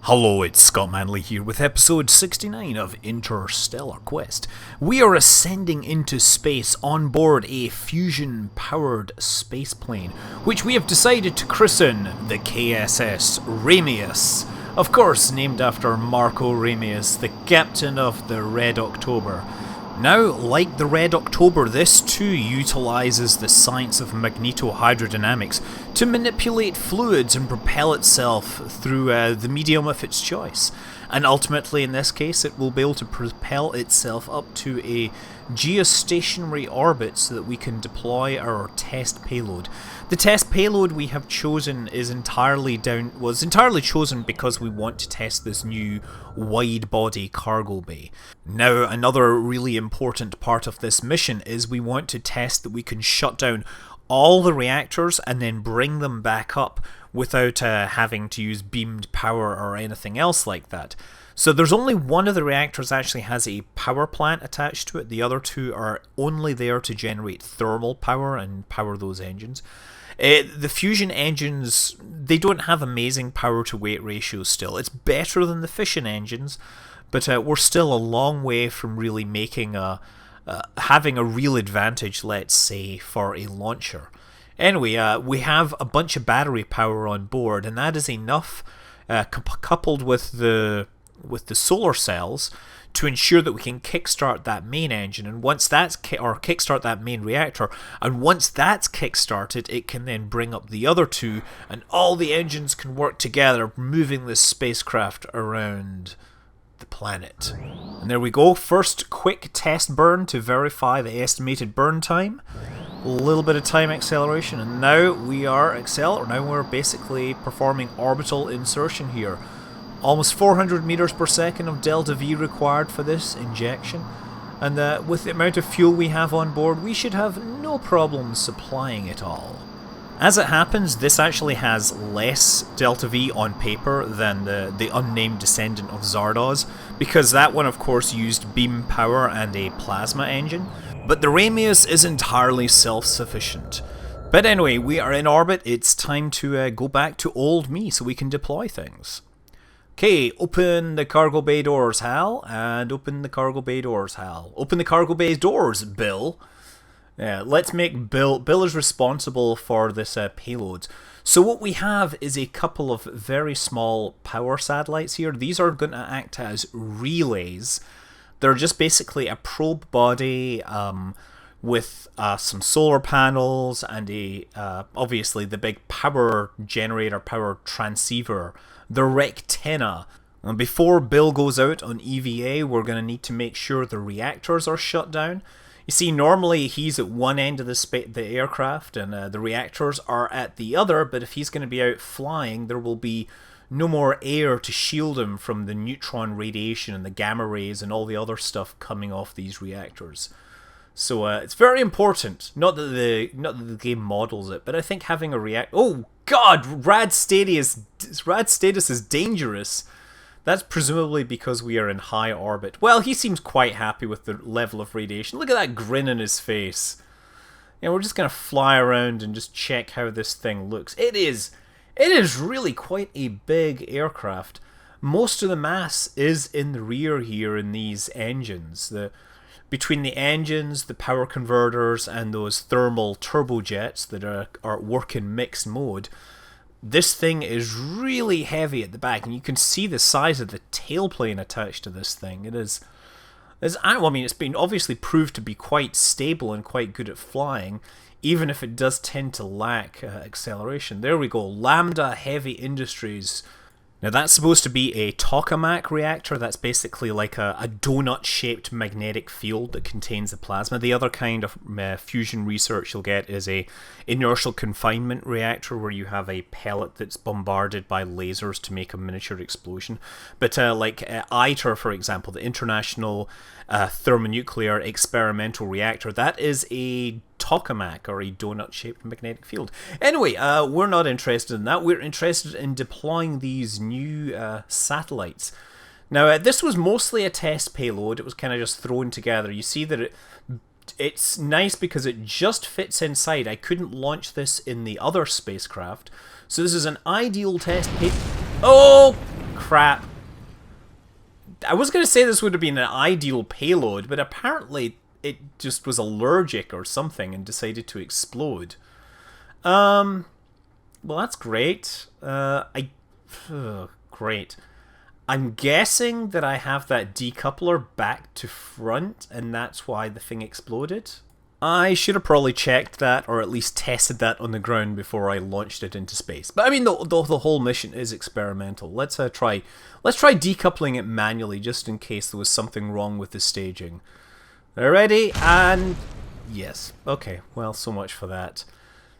Hello, it's Scott Manley here with episode 69 of Interstellar Quest. We are ascending into space on board a fusion-powered spaceplane, which we have decided to christen the KSS Ramius. Of course, named after Marco Ramius, the captain of the Red October. Now, like the Red October, this too utilises the science of magnetohydrodynamics to manipulate fluids and propel itself through the medium of its choice. And ultimately, in this case, it will be able to propel itself up to a geostationary orbit so that we can deploy our test payload. The test payload we have chosen was entirely chosen because we want to test this new wide-body cargo bay. Now, another really important part of this mission is we want to test that we can shut down all the reactors and then bring them back up without having to use beamed power or anything else like that. So there's only one of the reactors actually has a power plant attached to it. The other two are only there to generate thermal power and power those engines. The fusion engines, they don't have amazing power to weight ratios still. It's better than the fission engines, but we're still a long way from really making having a real advantage, let's say, for a launcher. Anyway, we have a bunch of battery power on board, and that is enough, coupled with the solar cells, to ensure that we can kickstart that main engine, and once that's kickstart that main reactor, and once that's kickstarted, it can then bring up the other two, and all the engines can work together, moving this spacecraft around the planet. And there we go. First quick test burn to verify the estimated burn time. A little bit of time acceleration, and now we are Now we're basically performing orbital insertion here. Almost 400 meters per second of delta V required for this injection, and with the amount of fuel we have on board, we should have no problem supplying it all. As it happens, this actually has less delta V on paper than the unnamed descendant of Zardoz, because that one of course used beam power and a plasma engine, but the Ramius is entirely self-sufficient. But anyway, we are in orbit. It's time to go back to old me so we can deploy things. Okay, open the cargo bay doors, Hal, and open the cargo bay doors, Hal. Open the cargo bay doors, Bill. Let's make Bill is responsible for this payload. So what we have is a couple of very small power satellites here. These are going to act as relays. They're just basically a probe body with some solar panels and obviously the big power generator, power transceiver, the rectenna. And before Bill goes out on EVA, we're going to need to make sure the reactors are shut down. You see, normally he's at one end of the aircraft and the reactors are at the other, but if he's going to be out flying, there will be no more air to shield him from the neutron radiation and the gamma rays and all the other stuff coming off these reactors. So it's very important. Not that the game models it, but I think having a reactor. Oh God, rad status is dangerous. That's presumably because we are in high orbit. Well, he seems quite happy with the level of radiation. Look at that grin on his face. Yeah, we're just gonna fly around and just check how this thing looks. It is really quite a big aircraft. Most of the mass is in the rear here in these engines. Between the engines, the power converters, and those thermal turbojets that are work in mixed mode, this thing is really heavy at the back, and you can see the size of the tailplane attached to this thing. It's been obviously proved to be quite stable and quite good at flying, even if it does tend to lack acceleration. There we go, Lambda Heavy Industries. Now that's supposed to be a tokamak reactor. That's basically like a donut-shaped magnetic field that contains the plasma. The other kind of fusion research you'll get is a inertial confinement reactor, where you have a pellet that's bombarded by lasers to make a miniature explosion. But like ITER, for example, the International Thermonuclear Experimental Reactor, that is a tokamak, or a donut-shaped magnetic field. Anyway, we're not interested in that. We're interested in deploying these new satellites. Now, this was mostly a test payload. It was kind of just thrown together. You see that it's nice because it just fits inside. I couldn't launch this in the other spacecraft. So this is an ideal test pay... Oh, crap. I was going to say this would have been an ideal payload, but apparently it just was allergic or something and decided to explode. Well, that's great. Great. I'm guessing that I have that decoupler back to front, and that's why the thing exploded. I should have probably checked that, or at least tested that on the ground before I launched it into space. But I mean, the whole mission is experimental. Let's try decoupling it manually, just in case there was something wrong with the staging. Ready? And yes. Okay. Well, so much for that.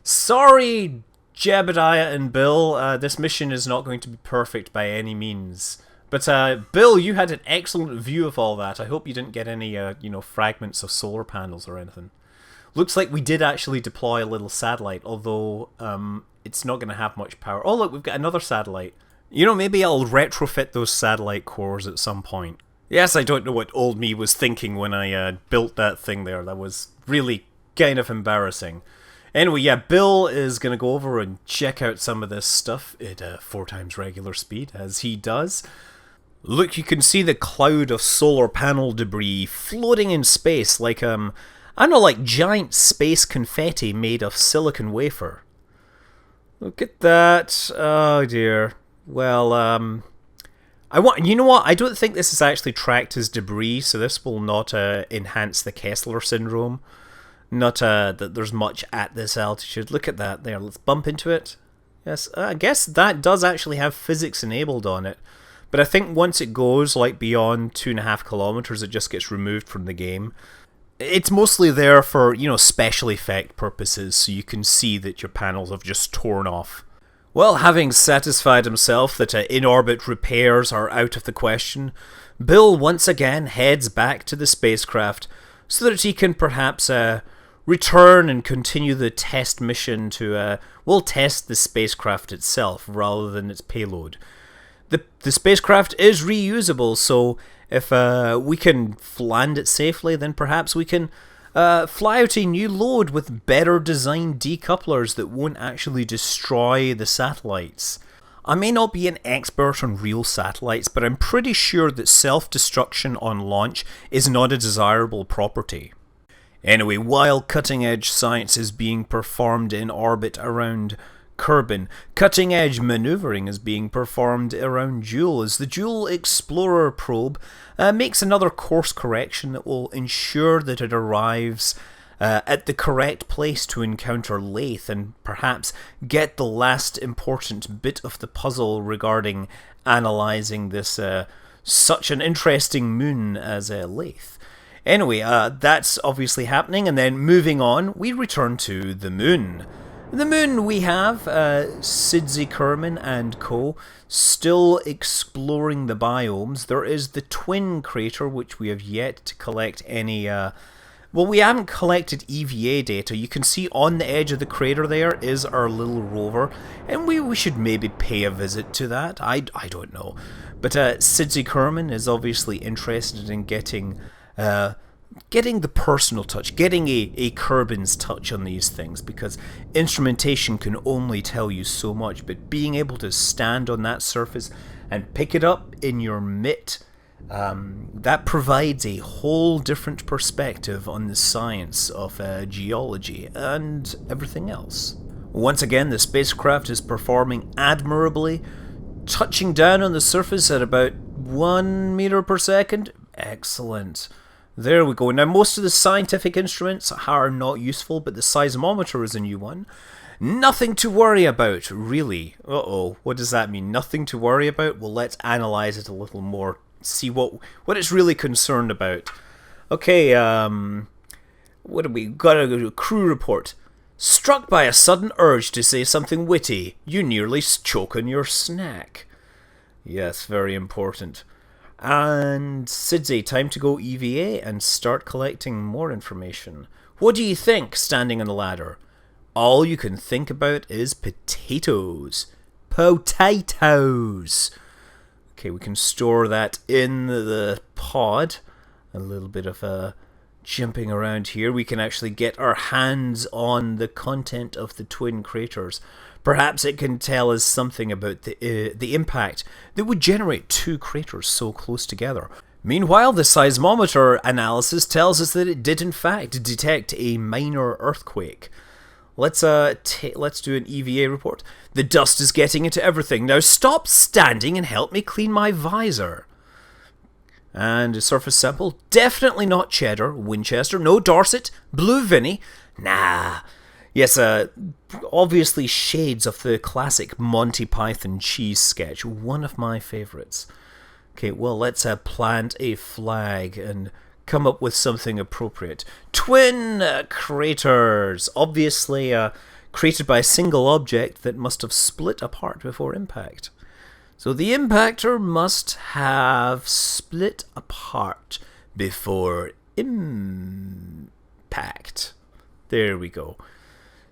Sorry, Jebediah and Bill. This mission is not going to be perfect by any means. But Bill, you had an excellent view of all that. I hope you didn't get any, fragments of solar panels or anything. Looks like we did actually deploy a little satellite, although it's not going to have much power. Oh, look, we've got another satellite. You know, maybe I'll retrofit those satellite cores at some point. Yes, I don't know what old me was thinking when I built that thing there. That was really kind of embarrassing. Anyway, yeah, Bill is going to go over and check out some of this stuff at 4 times regular speed, as he does. Look, you can see the cloud of solar panel debris floating in space like, I don't know, like giant space confetti made of silicon wafer. Look at that. Oh dear. Well, you know what? I don't think this is actually tracked as debris, so this will not enhance the Kessler syndrome. Not that there's much at this altitude. Look at that there. Let's bump into it. Yes, I guess that does actually have physics enabled on it. But I think once it goes like beyond 2.5 kilometers, it just gets removed from the game. It's mostly there for, special effect purposes, so you can see that your panels have just torn off. Well, having satisfied himself that in-orbit repairs are out of the question, Bill once again heads back to the spacecraft so that he can perhaps return and continue the test mission to, test the spacecraft itself rather than its payload. The spacecraft is reusable, so if we can land it safely, then perhaps we can fly out a new load with better designed decouplers that won't actually destroy the satellites. I may not be an expert on real satellites, but I'm pretty sure that self-destruction on launch is not a desirable property. Anyway, while cutting-edge science is being performed in orbit around Kerbal, cutting-edge maneuvering is being performed around Jool as the Jool Explorer probe makes another course correction that will ensure that it arrives at the correct place to encounter Laythe and perhaps get the last important bit of the puzzle regarding analysing this such an interesting moon as Laythe. Anyway, that's obviously happening, and then moving on, we return to the moon. The moon, we have Sidzi Kerman and co. still exploring the biomes. There is the twin crater, which we have yet to collect any... we haven't collected EVA data. You can see on the edge of the crater there is our little rover, and we should maybe pay a visit to that. I don't know. But Sidzi Kerman is obviously interested in getting the personal touch, getting a Kerbin's touch on these things, because instrumentation can only tell you so much, but being able to stand on that surface and pick it up in your mitt, that provides a whole different perspective on the science of geology and everything else. Once again, the spacecraft is performing admirably, touching down on the surface at about 1 meter per second. Excellent. There we go. Now, most of the scientific instruments are not useful, but the seismometer is a new one. Nothing to worry about, really. Uh-oh, what does that mean? Nothing to worry about? Well, let's analyze it a little more, see what it's really concerned about. Okay, what have we got? A crew report. Struck by a sudden urge to say something witty, you nearly choke on your snack. Yes, very important. And Sidzi, time to go EVA and start collecting more information. What do you think, standing on the ladder? All you can think about is potatoes. Potatoes! Okay, we can store that in the pod. A little bit of jumping around here, we can actually get our hands on the content of the twin craters. Perhaps it can tell us something about the impact that would generate two craters so close together. Meanwhile, the seismometer analysis tells us that it did in fact detect a minor earthquake. Let's do an EVA report. The dust is getting into everything. Now stop standing and help me clean my visor. And a surface sample, definitely not Cheddar, Winchester, no Dorset, Blue Vinny, nah. Yes, obviously shades of the classic Monty Python cheese sketch, one of my favourites. Okay, well, let's plant a flag and come up with something appropriate. Twin craters, obviously created by a single object that must have split apart before impact. So the impactor must have split apart before impact. There we go.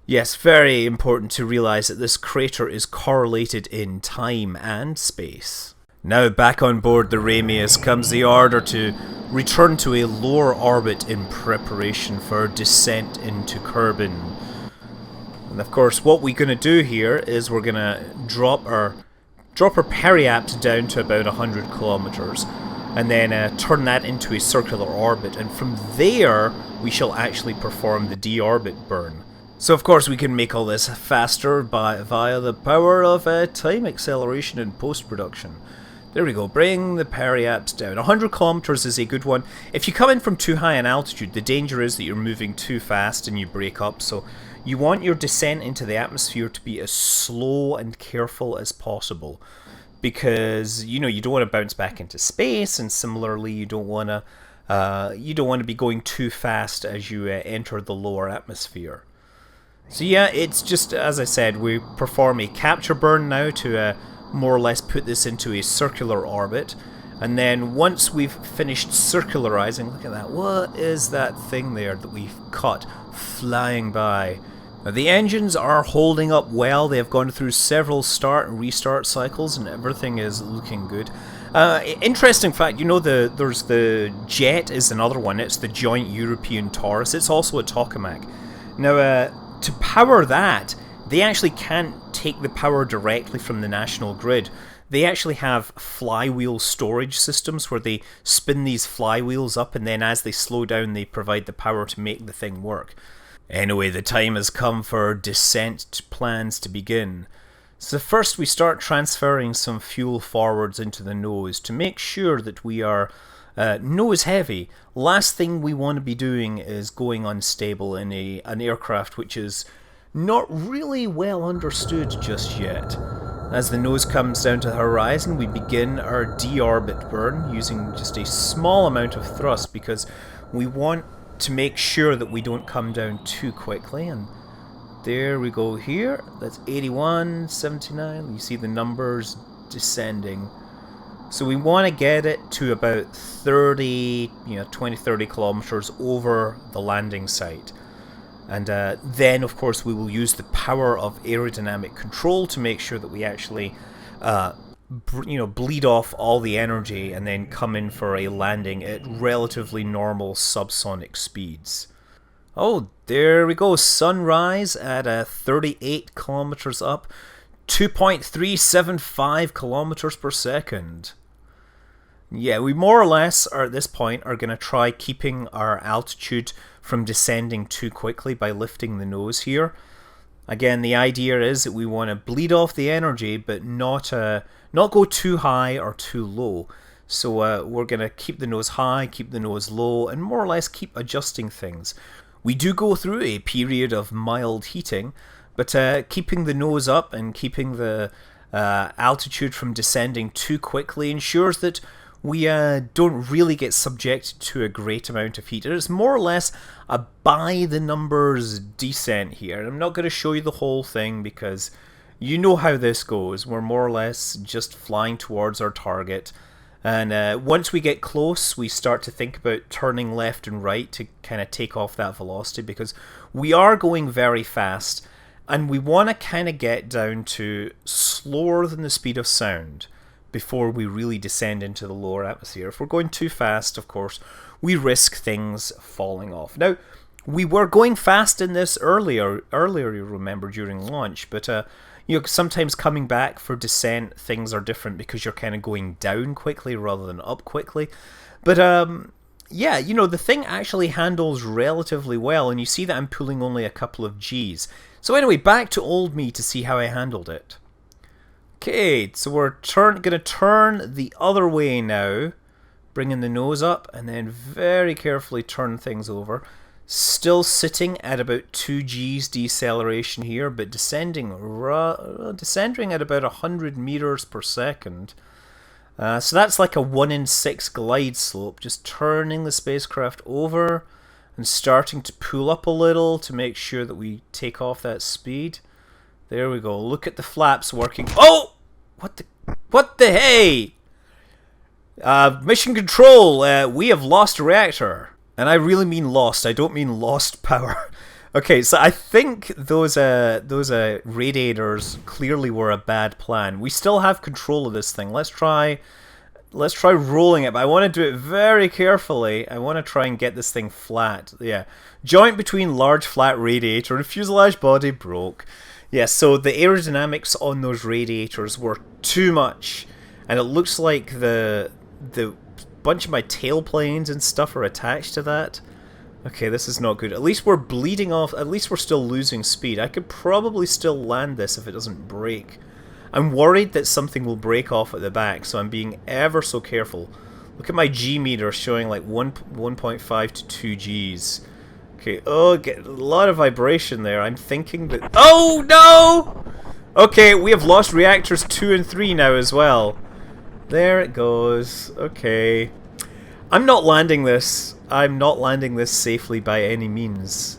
Yes, very important to realize that this crater is correlated in time and space. Now back on board the Ramius comes the order to return to a lower orbit in preparation for descent into Kerbal. And of course what we're going to do here is we're going to drop our periapt down to about 100 kilometers and then turn that into a circular orbit, and from there we shall actually perform the deorbit burn. So of course we can make all this faster via the power of time acceleration and post-production. There we go, bring the periapt down. 100 kilometers is a good one. If you come in from too high an altitude, the danger is that you're moving too fast and you break up, so you want your descent into the atmosphere to be as slow and careful as possible, because you don't want to bounce back into space, and similarly you don't want to be going too fast as you enter the lower atmosphere. So yeah, it's just as I said, we perform a capture burn now to more or less put this into a circular orbit, and then once we've finished circularizing, look at that, what is that thing there that we've caught flying by? Now, the engines are holding up well. They have gone through several start and restart cycles and everything is looking good. Interesting fact, there's the Jet is another one. It's the Joint European Taurus. It's also a tokamak. Now to power that, they actually can't take the power directly from the national grid. They actually have flywheel storage systems where they spin these flywheels up, and then as they slow down they provide the power to make the thing work. Anyway, the time has come for descent plans to begin. So first we start transferring some fuel forwards into the nose to make sure that we are nose heavy. Last thing we want to be doing is going unstable in an aircraft which is not really well understood just yet. As the nose comes down to the horizon, we begin our deorbit burn using just a small amount of thrust, because we want to make sure that we don't come down too quickly. And there we go here. That's 81, 79. You see the numbers descending. So we want to get it to about 30, 30 kilometers over the landing site. And then, of course, we will use the power of aerodynamic control to make sure that we actually, bleed off all the energy and then come in for a landing at relatively normal subsonic speeds. Oh, there we go. Sunrise at 38 kilometers up, 2.375 kilometers per second. Yeah, we more or less are at this point are going to try keeping our altitude from descending too quickly by lifting the nose here. Again, the idea is that we want to bleed off the energy, but not go too high or too low. So we're going to keep the nose high, keep the nose low, and more or less keep adjusting things. We do go through a period of mild heating, but keeping the nose up and keeping the altitude from descending too quickly ensures that we don't really get subjected to a great amount of heat. It is more or less a by-the-numbers descent here. I'm not going to show you the whole thing because you know how this goes. We're more or less just flying towards our target. And once we get close, we start to think about turning left and right to kind of take off that velocity, because we are going very fast and we want to kind of get down to slower than the speed of sound. before we really descend into the lower atmosphere. If we're going too fast, of course, we risk things falling off. Now, we were going fast in this earlier, you remember, during launch, but sometimes coming back for descent, things are different because you're kind of going down quickly rather than up quickly. But yeah, the thing actually handles relatively well, and you see that I'm pulling only a couple of Gs. So anyway, back to old me to see how I handled it. Okay, so we're going to turn the other way now, bringing the nose up, and then very carefully turn things over. Still sitting at about 2 Gs deceleration here, but descending at about 100 meters per second. So that's like a 1 in 6 glide slope, just turning the spacecraft over and starting to pull up a little to make sure that we take off that speed. There we go. Look at the flaps working. Oh! What the hey? Mission control, we have lost a reactor. And I really mean lost. I don't mean lost power. Okay, so I think those radiators clearly were a bad plan. We still have control of this thing. Let's try rolling it, but I want to do it very carefully. I want to try and get this thing flat. Yeah. Joint between large flat radiator and fuselage body broke. Yeah, so the aerodynamics on those radiators were too much. And it looks like the bunch of my tailplanes and stuff are attached to that. Okay, this is not good. At least we're bleeding off. At least we're still losing speed. I could probably still land this if it doesn't break. I'm worried that something will break off at the back, so I'm being ever so careful. Look at my G meter showing like 1.5 to 2 Gs. Okay, get a lot of vibration there. I'm thinking that... Oh, no! Okay, we have lost reactors 2 and 3 now as well. There it goes. Okay. I'm not landing this. I'm not landing this safely by any means.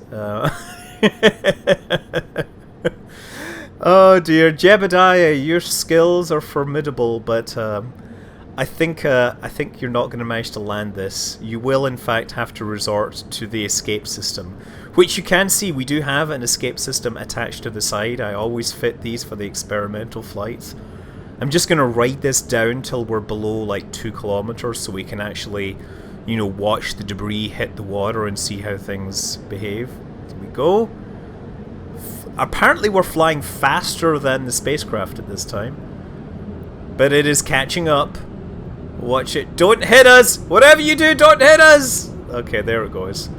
Oh dear, Jebediah, your skills are formidable, but I think you're not going to manage to land this. You will, in fact, have to resort to the escape system, which you can see we do have an escape system attached to the side. I always fit these for the experimental flights. I'm just going to ride this down till we're below like 2 kilometers so we can actually, watch the debris hit the water and see how things behave. There we go. Apparently we're flying faster than the spacecraft at this time. But it is catching up. Watch it. Don't hit us! Whatever you do, don't hit us! Okay, there it goes.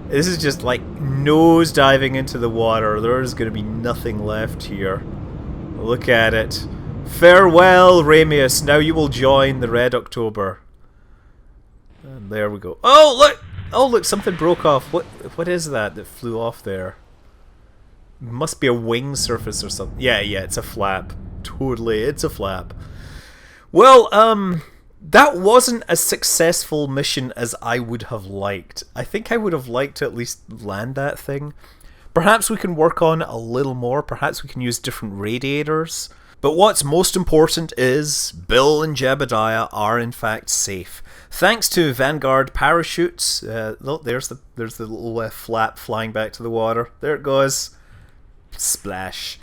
This is just like nose diving into the water. There's going to be nothing left here. Look at it. Farewell, Ramius. Now you will join the Red October. And there we go. Oh, look! Oh, look, something broke off. What is that flew off there? Must be a wing surface or something. Yeah, it's a flap. Totally, it's a flap. Well, that wasn't as successful mission as I would have liked. I think I would have liked to at least land that thing. Perhaps we can work on it a little more. Perhaps we can use different radiators. But what's most important is Bill and Jebediah are in fact safe. Thanks to Vanguard parachutes. Look, there's the little flap flying back to the water. There it goes. Splash.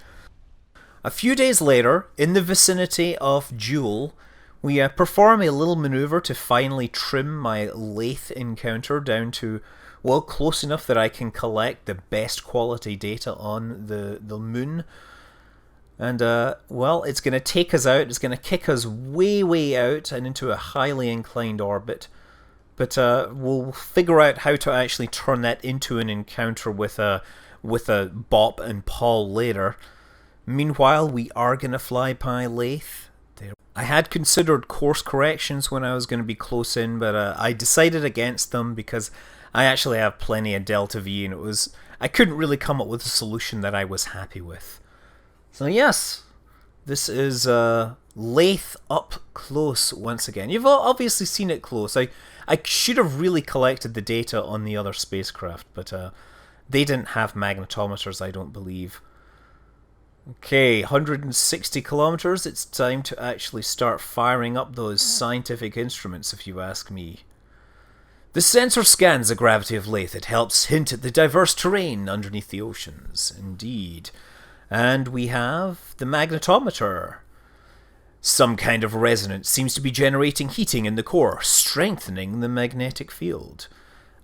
A few days later, in the vicinity of Joule, we perform a little maneuver to finally trim my Laythe encounter down to, well, close enough that I can collect the best quality data on the moon. And, well, it's going to take us out. It's going to kick us way, way out and into a highly inclined orbit. But we'll figure out how to actually turn that into an encounter with a Bop and Paul later. Meanwhile, we are going to fly by Laythe. I had considered course corrections when I was going to be close in, but I decided against them because I actually have plenty of Delta V, and I couldn't really come up with a solution that I was happy with. So yes, this is Laythe up close once again. You've obviously seen it close. I should have really collected the data on the other spacecraft, but they didn't have magnetometers, I don't believe. Okay, 160 kilometers. It's time to actually start firing up those scientific instruments, if you ask me. The sensor scans the gravity of Laythe. It helps hint at the diverse terrain underneath the oceans. Indeed. And we have the magnetometer. Some kind of resonance seems to be generating heating in the core, strengthening the magnetic field.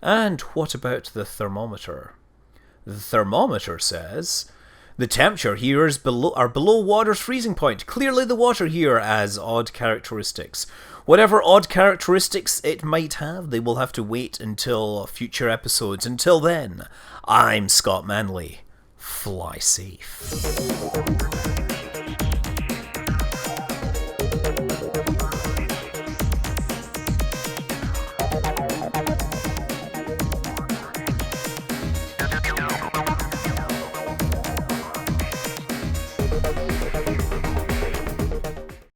And what about the thermometer? The thermometer says the temperature here is below water's freezing point. Clearly the water here has odd characteristics. Whatever odd characteristics it might have, they will have to wait until future episodes. Until then, I'm Scott Manley. Fly safe.